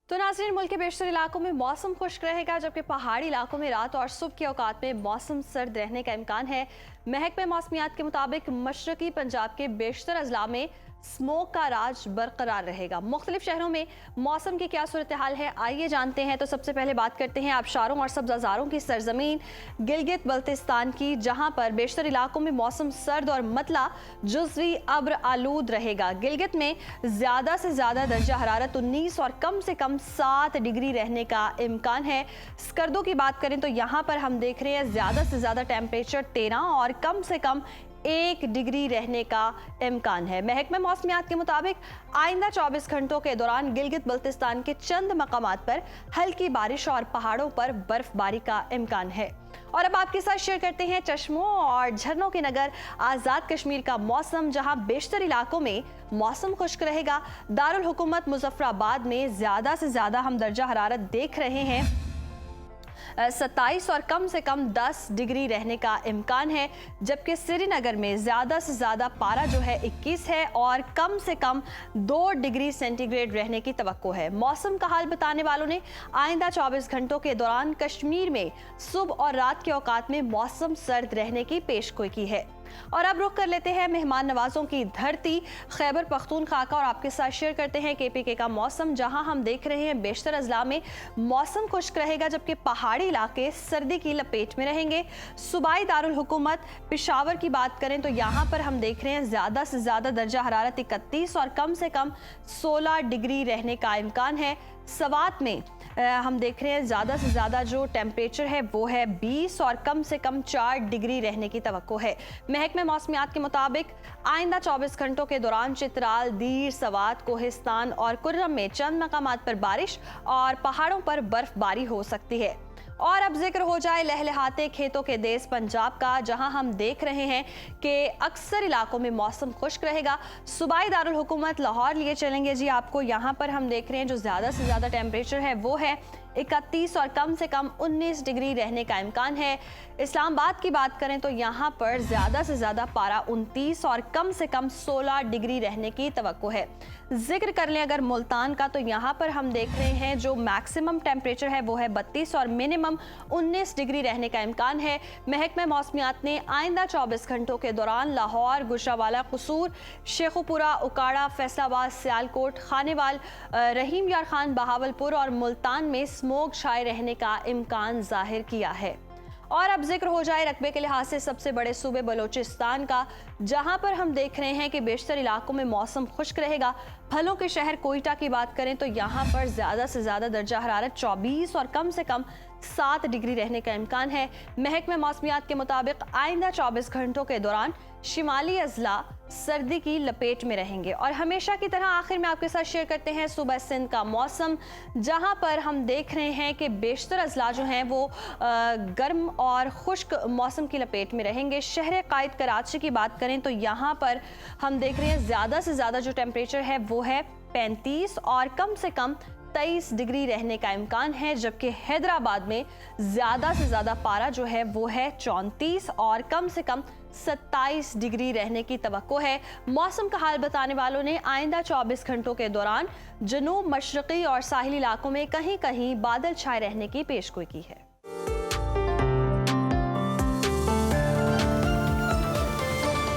तो नाज़रीन, मुल्क के बेशतर इलाकों में मौसम खुश्क रहेगा, जबकि पहाड़ी इलाकों में रात और सुबह के औकात में मौसम सर्द रहने का इम्कान है। महकमे मौसमियात के मुताबिक मशरकी पंजाब के बेशतर अजला में स्मोक का राज बरकरार रहेगा। मुख्तलिफ शहरों में मौसम की क्या सूरत हाल है, आइए जानते हैं। तो सबसे पहले बात करते हैं आबशारों और सब्ज़ाज़ारों की सरजमीन गिलगित बल्तिस्तान की, जहां पर बेशतर इलाकों में मौसम सर्द और मतला जुज़वी अब्र आलूद रहेगा। गिलगित में ज़्यादा से ज़्यादा दर्जा हरारत 19 और कम से कम 7 डिग्री रहने का इम्कान है। स्कर्दों की बात करें तो यहाँ पर हम देख रहे हैं ज़्यादा से ज़्यादा टेम्परेचर 13 और कम से कम 1 डिग्री रहने का इम्कान है। महकमे मौसमियात के मुताबिक आइंदा 24 घंटों के दौरान गिलगित बल्तिस्तान के चंद मकामात पर हल्की बारिश और पहाड़ों पर बर्फबारी का इम्कान है। और अब आपके साथ शेयर करते हैं चश्मों और झरनों के नगर आज़ाद कश्मीर का मौसम, जहां बेशतर इलाकों में मौसम खुश्क रहेगा। दारुल हुकूमत मुजफ्फराबाद में ज़्यादा से ज़्यादा हम दर्जा हरारत देख रहे हैं 27 और कम से कम 10 डिग्री रहने का इम्कान है, जबकि श्रीनगर में ज़्यादा से ज़्यादा पारा जो है 21 है और कम से कम 2 डिग्री सेंटीग्रेड रहने की तवक्को है। मौसम का हाल बताने वालों ने आइंदा 24 घंटों के दौरान कश्मीर में सुबह और रात के औकात में मौसम सर्द रहने की पेशगोई की है। और अब रुख कर लेते हैं मेहमान नवाजों की धरती खैबर पख्तूनख्वा का, और आपके साथ शेयर करते हैं KPK का मौसम, जहां हम देख रहे हैं बेशतर अजला में मौसम खुश्क रहेगा, जबकि पहाड़ी इलाके सर्दी की लपेट में रहेंगे। सूबाई दारुल हुकूमत पेशावर की बात करें तो यहाँ पर हम देख रहे हैं ज़्यादा से ज़्यादा दर्जा हरारत 31 और कम से कम 16 डिग्री रहने का इम्कान है। सवात में हम देख रहे हैं ज़्यादा से ज़्यादा जो टेम्परेचर है वो है 20 और कम से कम 4 डिग्री रहने की तवक्को है। महकमे मौसमियात के मुताबिक आइंदा 24 घंटों के दौरान चित्राल, दीर, सवात, कोहिस्तान और कुर्रम में चंद मकामात पर बारिश और पहाड़ों पर बर्फबारी हो सकती है। और अब जिक्र हो जाए लहलहाते खेतों के देश पंजाब का, जहां हम देख रहे हैं कि अक्सर इलाकों में मौसम खुश्क रहेगा। सूबाई दारुल हुकूमत लाहौर लिए चलेंगे जी आपको। यहाँ पर हम देख रहे हैं जो ज़्यादा से ज़्यादा टेम्परेचर है वो है 31 और कम से कम 19 डिग्री रहने का इम्कान है। इस्लामाबाद की बात करें तो यहाँ पर ज़्यादा से ज़्यादा पारा 29 और कम से कम 16 डिग्री रहने की तवक्को है। जिक्र कर लें अगर मुल्तान का, तो यहाँ पर हम देख रहे हैं जो मैक्सिमम टेम्परेचर है वो है 32 और मिनिमम 19 डिग्री रहने का इम्कान है। महकमे मौसमियात ने आइंदा 24 घंटों के दौरान लाहौर, गुजरावाला, कसूर, शेखुपुरा, उकाड़ा, फैसलाबाद, सियालकोट, खानेवाल, रहीम यार खान, बहावलपुर और मुल्तान में स्मोक छाए रहने का इम्कान जाहिर किया है। और अब जिक्र हो जाए रकबे के लिहाज से सबसे बड़े सूबे बलोचिस्तान का, जहां पर हम देख रहे हैं कि बेशतर इलाकों में मौसम खुश्क रहेगा। फलों के शहर कोयटा की बात करें तो यहाँ पर ज़्यादा से ज़्यादा दर्जा हरारत 24 और कम से कम 7 डिग्री रहने का इम्कान है। महकमे मौसमियात के मुताबिक आइंदा 24 घंटों के दौरान शिमाली अजला सर्दी की लपेट में रहेंगे। और हमेशा की तरह आखिर में आपके साथ शेयर करते हैं सूबा सिंध का मौसम, जहां पर हम देख रहे हैं कि बेशतर अजला जो हैं वो गर्म और खुश्क मौसम की लपेट में रहेंगे। शहर कायद कराची की बात करें तो यहाँ पर हम देख रहे हैं ज़्यादा से ज़्यादा जो टेम्परेचर है वो है 35 और कम से कम 23 डिग्री रहने का इम्कान है, जबकि हैदराबाद में ज़्यादा से ज़्यादा पारा जो है वो है 34 और कम से कम 27 डिग्री रहने की तवक्को है। मौसम का हाल बताने वालों ने आइंदा 24 घंटों के दौरान जनूब, मशरक़ी और साहिली इलाकों में कहीं कहीं बादल छाए रहने की पेशगोई की है।